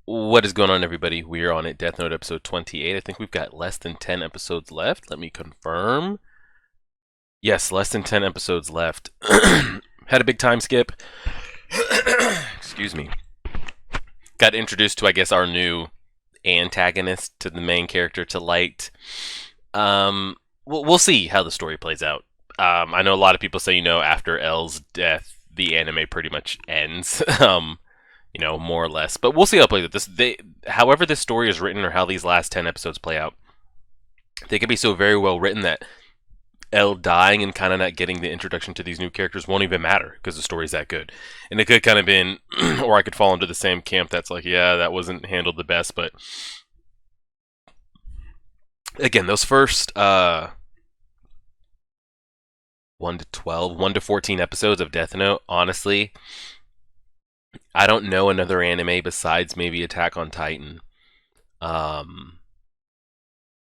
What is going on, everybody? We are on it, Death Note episode 28. I think we've got less than 10 episodes left. Let me confirm. Yes, less than 10 episodes left. Had a big time skip. Excuse me. Got introduced to, I guess, our new antagonist to the main character, to Light. We'll see how the story plays out. I know a lot of people say, after L's death, the anime pretty much ends. More or less. But we'll see how it plays out. However this story is written or how these last 10 episodes play out, they could be so very well written that L dying and kind of not getting the introduction to these new characters won't even matter because the story's that good. And it could kind of been, or I could fall into the same camp that's like, yeah, that wasn't handled the best. But again, those first 1 to 12, 1 to 14 episodes of Death Note, honestly, I don't know another anime besides maybe Attack on Titan.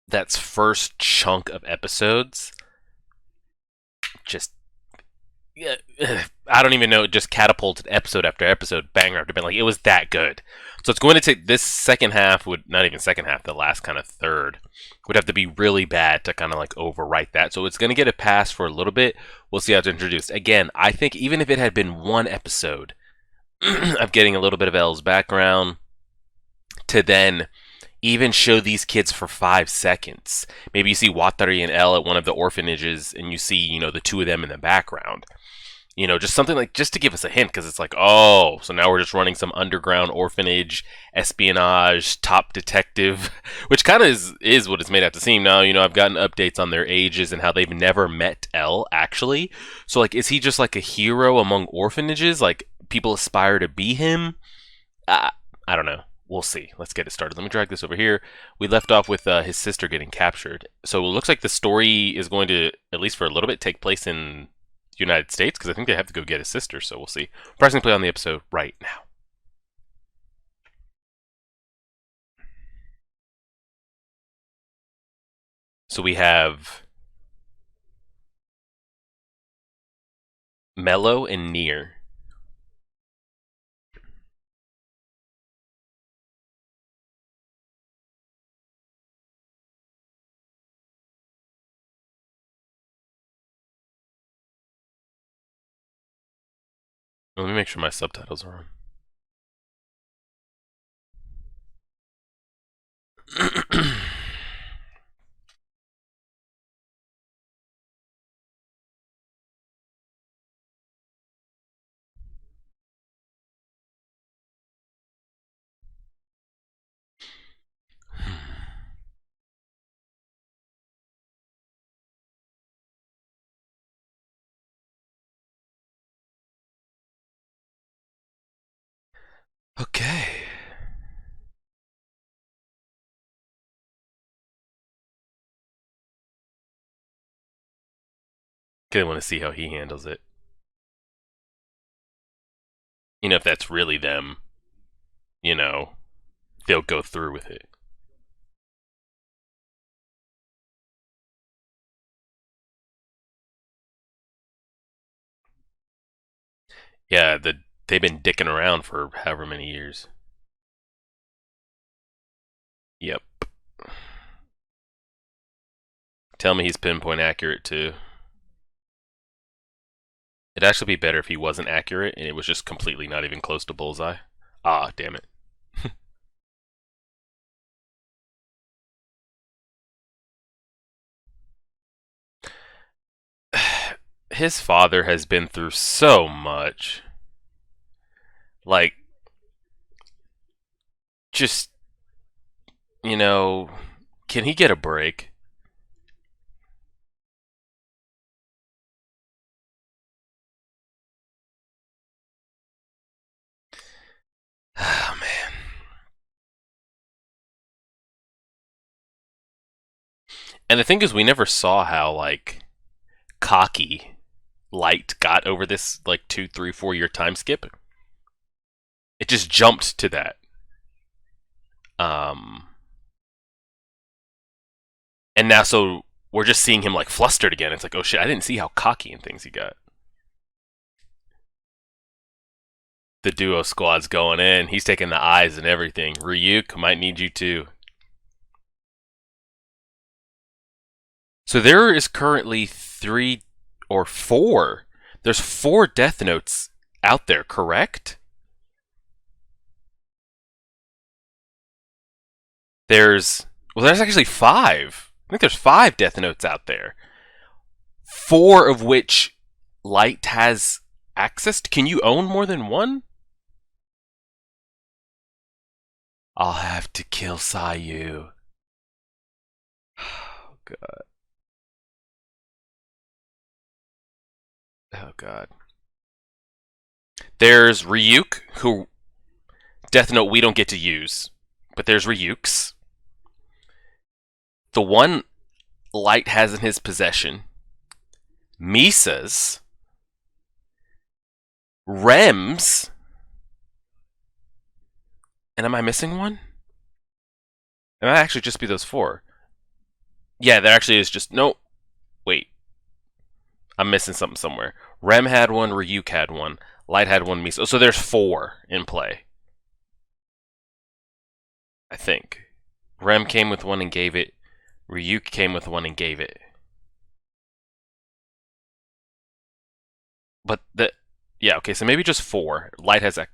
That's first chunk of episodes, just, yeah, I don't even know, it just catapulted episode after episode, banger after banger. Like, it was that good. So it's going to take, this second half would, not even second half, the last kind of third, would have to be really bad to kind of like overwrite that. So it's going to get a pass for a little bit. We'll see how it's introduced. Again, I think even if it had been one episode of getting a little bit of L's background to then even show these kids for 5 seconds. Maybe you see Watari and L at one of the orphanages and you see, the two of them in the background. Just something like, just to give us a hint, because it's like, oh, so now we're just running some underground orphanage, espionage, top detective, which kind of is what it's made out to seem. Now, I've gotten updates on their ages and how they've never met L, actually. So, like, is he just like a hero among orphanages? Like, people aspire to be him? I don't know. We'll see. Let's get it started. Let me drag this over here. We left off with his sister getting captured. So it looks like the story is going to, at least for a little bit, take place in the United States, because I think they have to go get his sister, so we'll see. Pressing play on the episode right now. So we have Mellow and Near. Let me make sure my subtitles are on. Okay. I want to see how he handles it. If that's really them, they'll go through with it. Yeah, they've been dicking around for however many years. Yep. Tell me he's pinpoint accurate too. It'd actually be better if he wasn't accurate and it was just completely not even close to bullseye. Ah, damn it. His father has been through so much. Like, just, can he get a break? Oh, man. And the thing is, we never saw how, like, cocky Light got over this, like, 2, 3, 4 year time skip. It just jumped to that. And now, so we're just seeing him, like, flustered again. It's like, oh shit, I didn't see how cocky and things he got. The duo squad's going in. He's taking the eyes and everything. Ryuk might need you too. So there is currently 3 or 4. There's 4 Death Notes out there, correct? There's actually 5. I think there's 5 Death Notes out there. 4 of which Light has access to. Can you own more than one? I'll have to kill Sayu. Oh god. Oh god. There's Ryuk, who Death Note we don't get to use, but there's Ryuk's. The one Light has in his possession. Misa's. Rem's. And am I missing one? It might actually just be those 4. Yeah, there actually is just... No. Wait. I'm missing something somewhere. Rem had one, Ryuk had one, Light had one, Misa. So there's 4 in play. I think. Rem came with one and gave it. Ryuk came with one and gave it. But the... Yeah, okay, so maybe just 4. Light has a...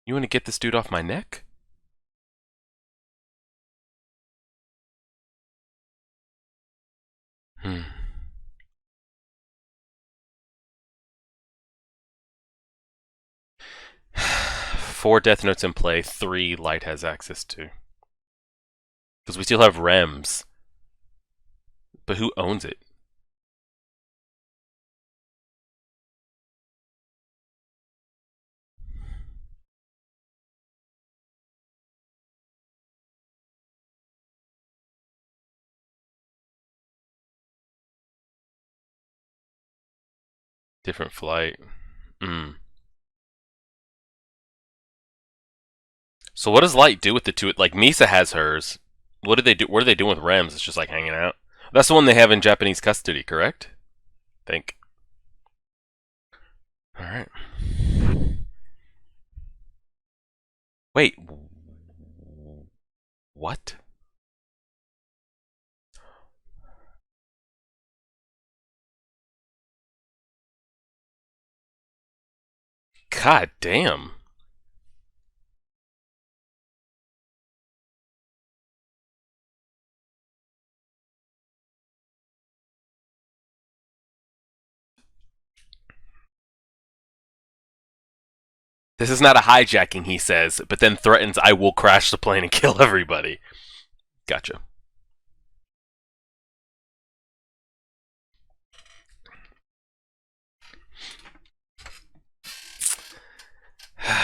You want to get this dude off my neck? Hmm. Four Death Notes in play, 3 Light has access to. Because we still have Rems. But who owns it? Different flight. Hmm. So what does Light do with the 2? Like, Misa has hers. What do they do? What are they doing with Rems? It's just like hanging out. That's the one they have in Japanese custody, correct? Think. Alright. Wait. What? God damn. This is not a hijacking, he says, but then threatens I will crash the plane and kill everybody. Gotcha. Man.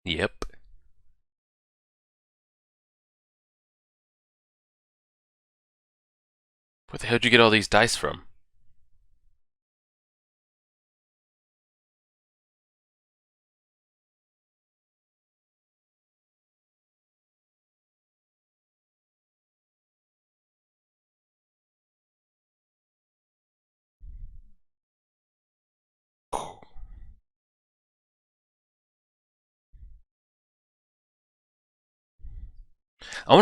Yep. Where the hell did you get all these dice from? I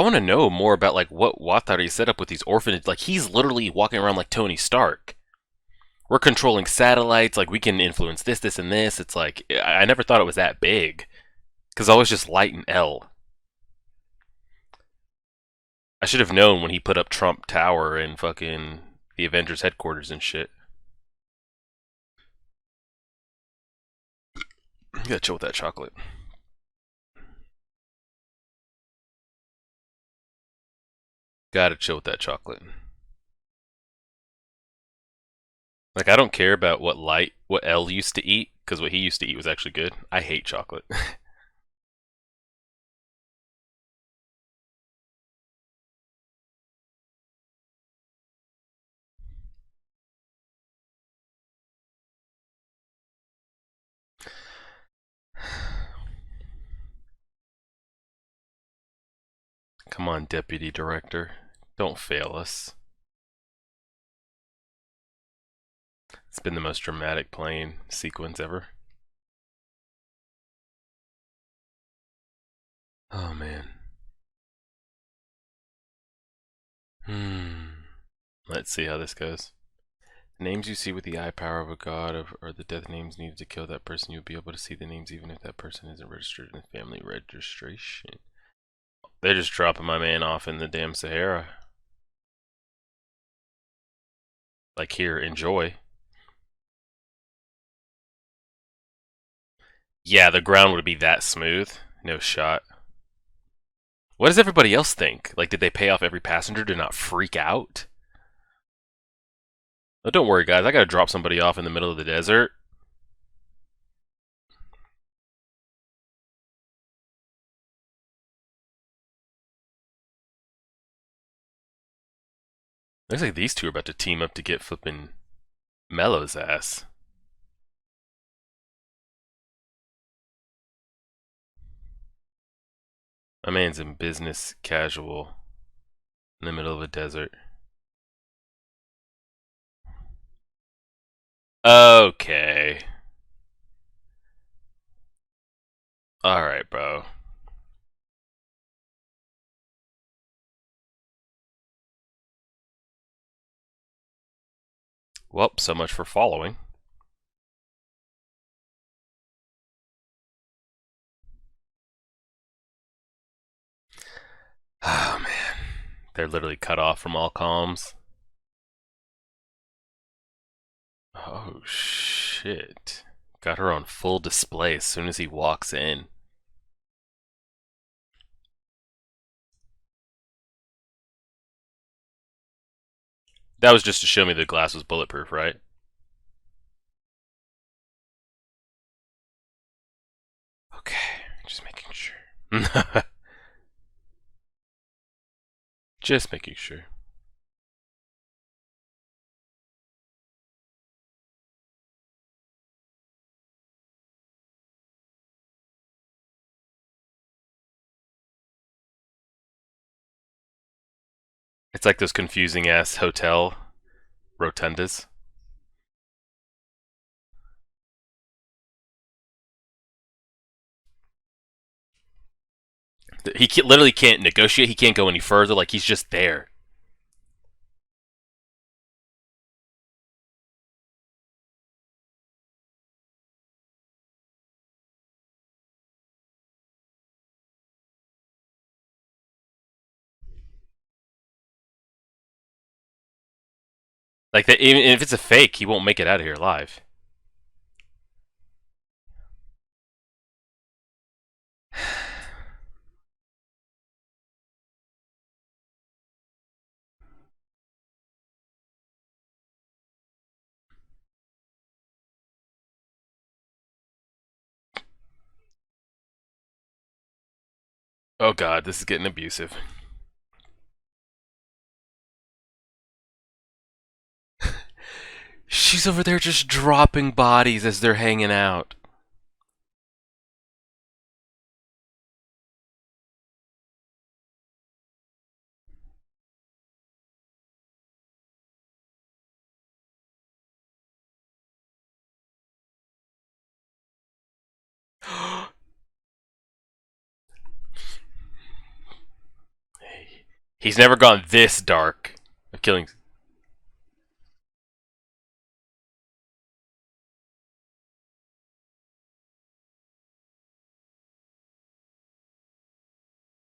want to know more about like what Watari set up with these orphanages. Like he's literally walking around like Tony Stark. We're controlling satellites. Like we can influence this, this, and this. It's like I never thought it was that big because I was just Light and L. I should have known when he put up Trump Tower and fucking the Avengers headquarters and shit. You gotta chill with that chocolate. Gotta chill with that chocolate. Like I don't care about what L used to eat because what he used to eat was actually good. I hate chocolate. Come on, Deputy Director. Don't fail us. It's been the most dramatic plane sequence ever. Oh, man. Let's see how this goes. The names you see with the eye power of a god are the death names needed to kill that person. You'll be able to see the names even if that person isn't registered in the family registration. They're just dropping my man off in the damn Sahara. Like, here, enjoy. Yeah, the ground would be that smooth. No shot. What does everybody else think? Like, did they pay off every passenger to not freak out? Oh, don't worry, guys. I gotta drop somebody off in the middle of the desert. Looks like these two are about to team up to get flipping Mello's ass. My man's in business casual in the middle of a desert. Okay. Alright, bro. Well, so much for following. Oh, man. They're literally cut off from all comms. Oh, shit. Got her on full display as soon as he walks in. That was just to show me the glass was bulletproof, right? Okay, just making sure. Just making sure. It's like those confusing ass hotel rotundas. He literally can't negotiate. He can't go any further. Like, he's just there. Like, that, even if it's a fake, he won't make it out of here alive. Oh god, this is getting abusive. She's over there just dropping bodies as they're hanging out. He's never gone this dark of killing.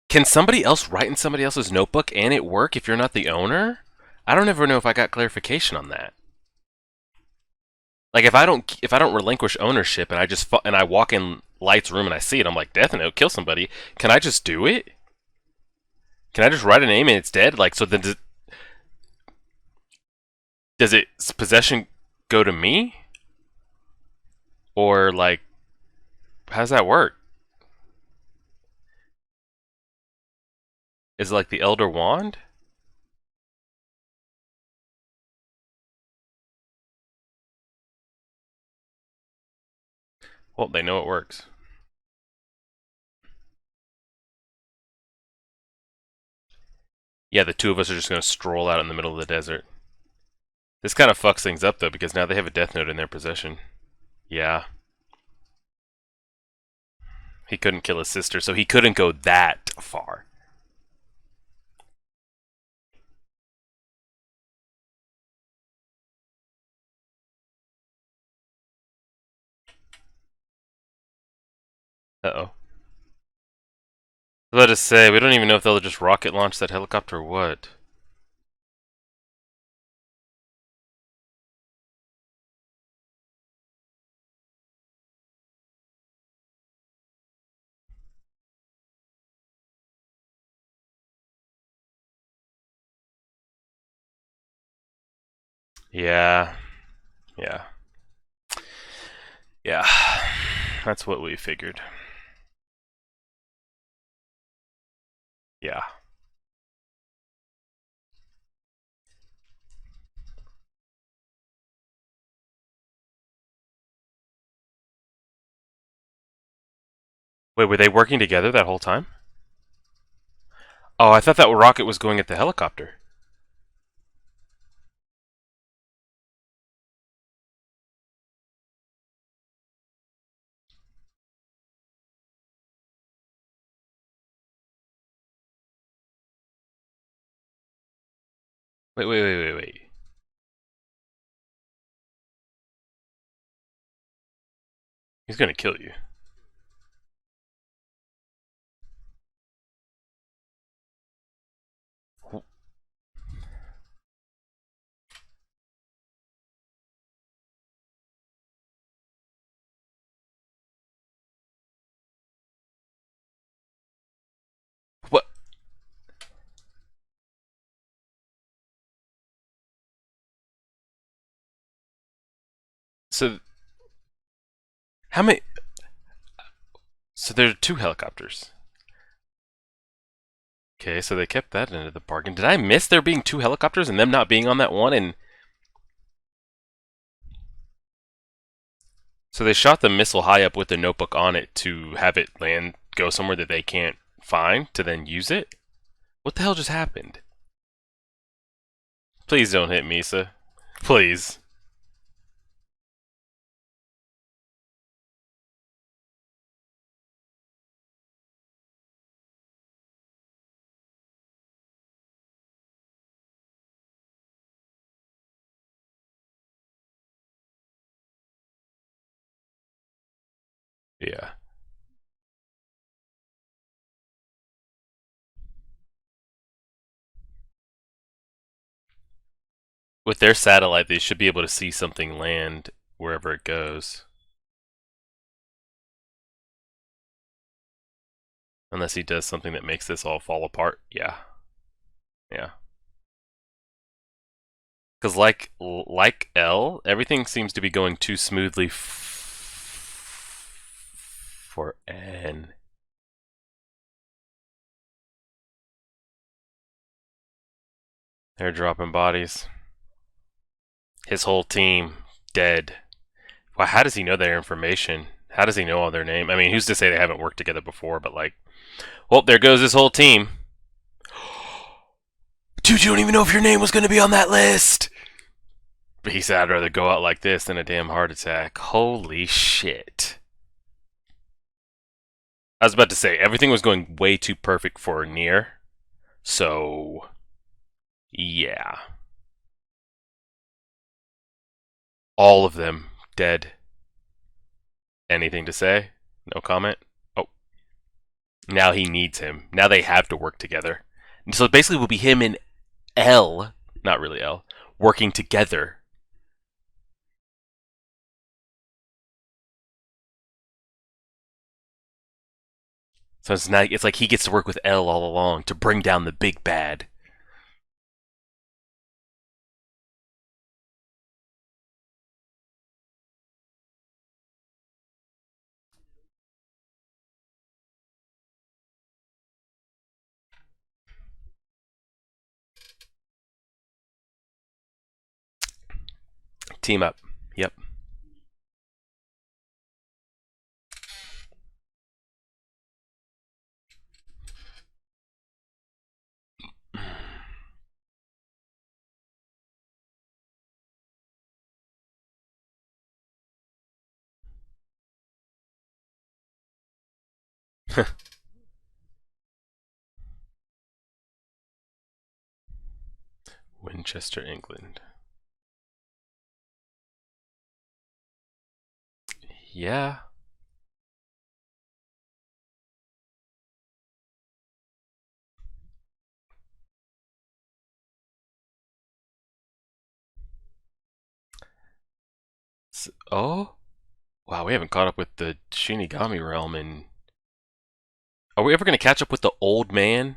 Can somebody else write in somebody else's notebook and it work if you're not the owner? I don't ever know if I got clarification on that. Like, if I don't relinquish ownership and I walk in Light's room and I see it, I'm like, Death Note, kill somebody. Can I just do it? Can I just write a name and it's dead? Like, so then does its possession go to me? Or, like, how does that work? Is it like the Elder Wand? Well, they know it works. Yeah, the two of us are just gonna stroll out in the middle of the desert. This kind of fucks things up though, because now they have a death note in their possession. Yeah. He couldn't kill his sister, so he couldn't go that far. Uh-oh. I was about to say, we don't even know if they'll just rocket launch that helicopter or what. Yeah. Yeah. Yeah. That's what we figured. Yeah. Wait, were they working together that whole time? Oh, I thought that rocket was going at the helicopter. Wait. He's gonna kill you. What? So, how many? So there are two helicopters. Okay, so they kept that into the bargain. Did I miss there being two helicopters and them not being on that one? And so they shot the missile high up with the notebook on it to have it land, go somewhere that they can't find, to then use it? What the hell just happened? Please don't hit Misa. Please. Yeah. With their satellite, they should be able to see something land wherever it goes. Unless he does something that makes this all fall apart. Yeah. Yeah. Because like L, everything seems to be going too smoothly for N. They're dropping bodies. His whole team dead. Well, how does he know their information? How does he know all their name? I mean, who's to say they haven't worked together before? But like, well, there goes his whole team. Dude, you don't even know if your name was going to be on that list. But he said, I'd rather go out like this than a damn heart attack. Holy shit. I was about to say, everything was going way too perfect for Nier. So, yeah. All of them dead. Anything to say? No comment? Oh, now he needs him. Now they have to work together. So basically, it will be him and L, not really L, working together. So it's like he gets to work with L all along to bring down the big bad. Team up. Yep. Winchester, England. Yeah. Oh? Wow, we haven't caught up with the Shinigami realm and are we ever going to catch up with the old man?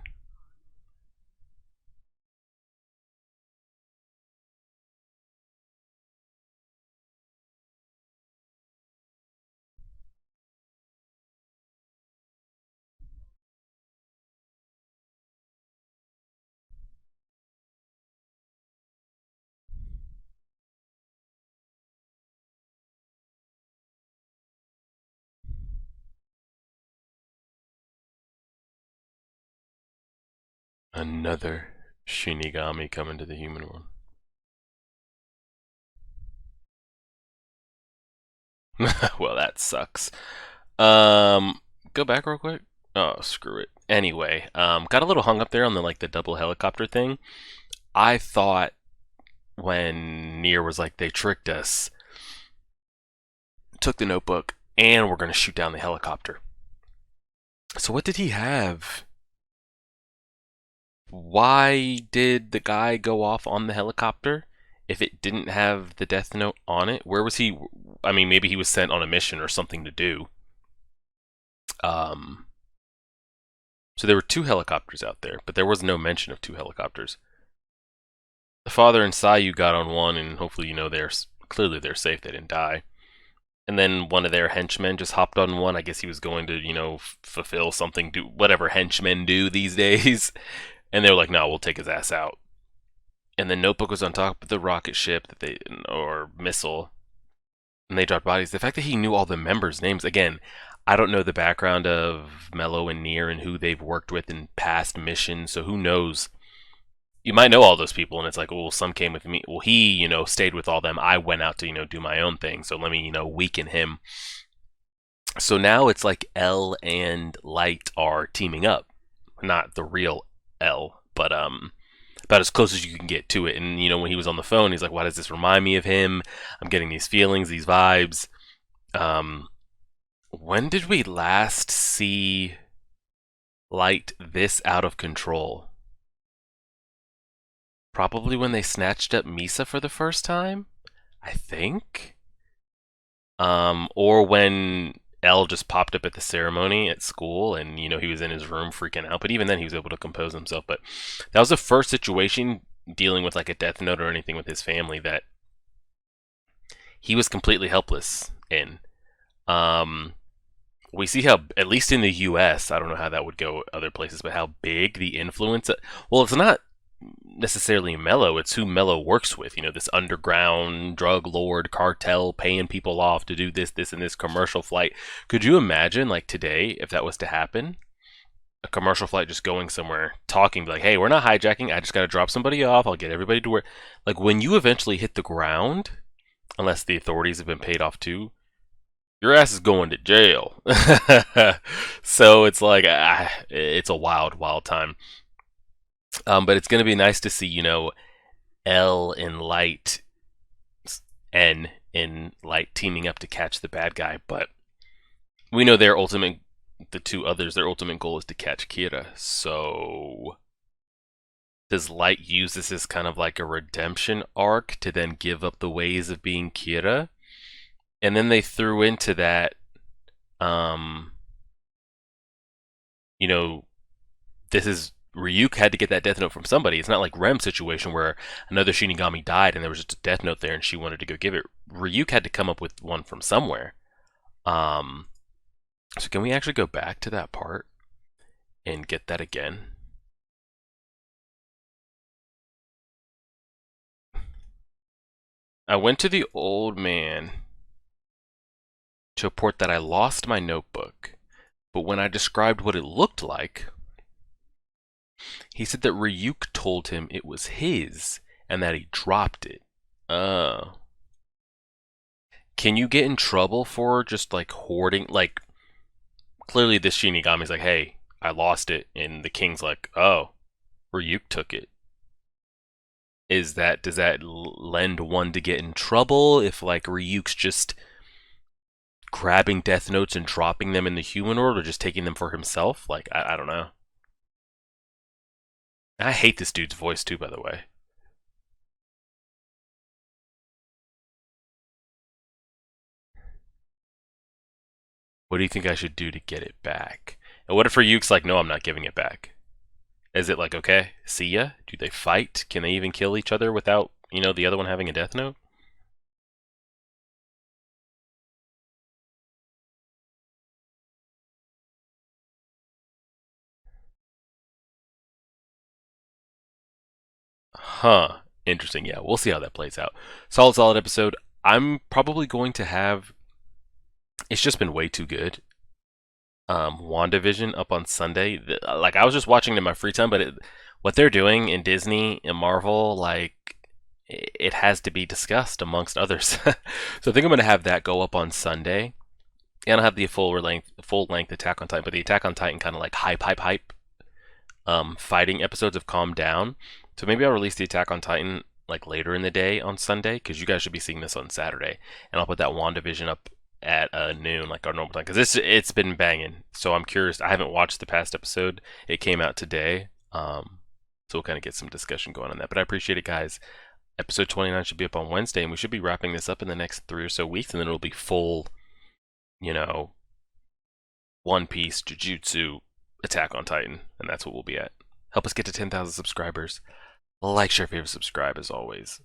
Another Shinigami coming to the human world. Well, that sucks. Go back real quick. Oh, screw it. Anyway, got a little hung up there on the double helicopter thing. I thought when Nier was like, they tricked us, took the notebook, and we're gonna shoot down the helicopter. So what did he have? Why did the guy go off on the helicopter if it didn't have the death note on it? Where was he? I mean, maybe he was sent on a mission or something to do. Um, so there were two helicopters out there, but there was no mention of two helicopters. The father and Sayu got on one, and hopefully, they're safe. They didn't die. And then one of their henchmen just hopped on one. I guess he was going to, fulfill something, do whatever henchmen do these days. And they were like, "No, we'll take his ass out." And the notebook was on top of the rocket ship or missile, and they dropped bodies. The fact that he knew all the members' names, again, I don't know the background of Mello and Nier and who they've worked with in past missions, so who knows? You might know all those people, and it's like, well, some came with me. Well, he, stayed with all them. I went out to, do my own thing, so let me, weaken him. So now it's like L and Light are teaming up. Not the real L, but about as close as you can get to it. And when he was on the phone, he's like, "Why does this remind me of him? I'm getting these feelings, these vibes." When did we last see Light this out of control? Probably when they snatched up Misa for the first time, I think. Or when L just popped up at the ceremony at school and, he was in his room freaking out. But even then, he was able to compose himself. But that was the first situation dealing with like a death note or anything with his family that he was completely helpless in. We see how, at least in the US, I don't know how that would go other places, but how big the influence. Well, it's not necessarily Mello, it's who Mello works with. This underground drug lord cartel paying people off to do this, and this commercial flight. Could you imagine, like today, if that was to happen? A commercial flight just going somewhere, talking, like, "Hey, we're not hijacking. I just got to drop somebody off. I'll get everybody to where." Like, when you eventually hit the ground, unless the authorities have been paid off too, your ass is going to jail. So it's like, it's a wild, wild time. But it's going to be nice to see, L in Light, N in Light teaming up to catch the bad guy. But we know the two others, their ultimate goal is to catch Kira. So does Light use this as kind of like a redemption arc to then give up the ways of being Kira? And then they threw into that, this is Ryuk had to get that death note from somebody. It's not like Rem's situation where another Shinigami died and there was just a death note there and she wanted to go give it. Ryuk had to come up with one from somewhere. So can we actually go back to that part and get that again? I went to the old man to report that I lost my notebook, but when I described what it looked like, he said that Ryuk told him it was his and that he dropped it. Oh. Can you get in trouble for just like hoarding, like clearly this Shinigami's like, hey, I lost it, and the king's like, oh, Ryuk took it. Does that lend one to get in trouble if like Ryuk's just grabbing death notes and dropping them in the human world, or just taking them for himself? Like, I don't know. I hate this dude's voice too, by the way. What do you think I should do to get it back? And what if Ryuk's like, no, I'm not giving it back? Is it like, okay, see ya? Do they fight? Can they even kill each other without, the other one having a death note? Huh. Interesting. Yeah, we'll see how that plays out. Solid episode. I'm probably going to have. It's just been way too good. WandaVision up on Sunday. Like I was just watching it in my free time, but what they're doing in Disney and Marvel, like it has to be discussed amongst others. So I think I'm gonna have that go up on Sunday, and I'll have the full length Attack on Titan. But the Attack on Titan kind of like hype fighting episodes have calmed down. So maybe I'll release the Attack on Titan like later in the day on Sunday, because you guys should be seeing this on Saturday, and I'll put that WandaVision up at noon, like our normal time, because it's been banging. So I'm curious. I haven't watched the past episode. It came out today, so we'll kind of get some discussion going on that. But I appreciate it, guys. Episode 29 should be up on Wednesday, and we should be wrapping this up in the next 3 or so weeks, and then it'll be full, you know, One Piece, Jujutsu, Attack on Titan, and that's what we'll be at. Help us get to 10,000 subscribers. Like, share, favorite, subscribe as always.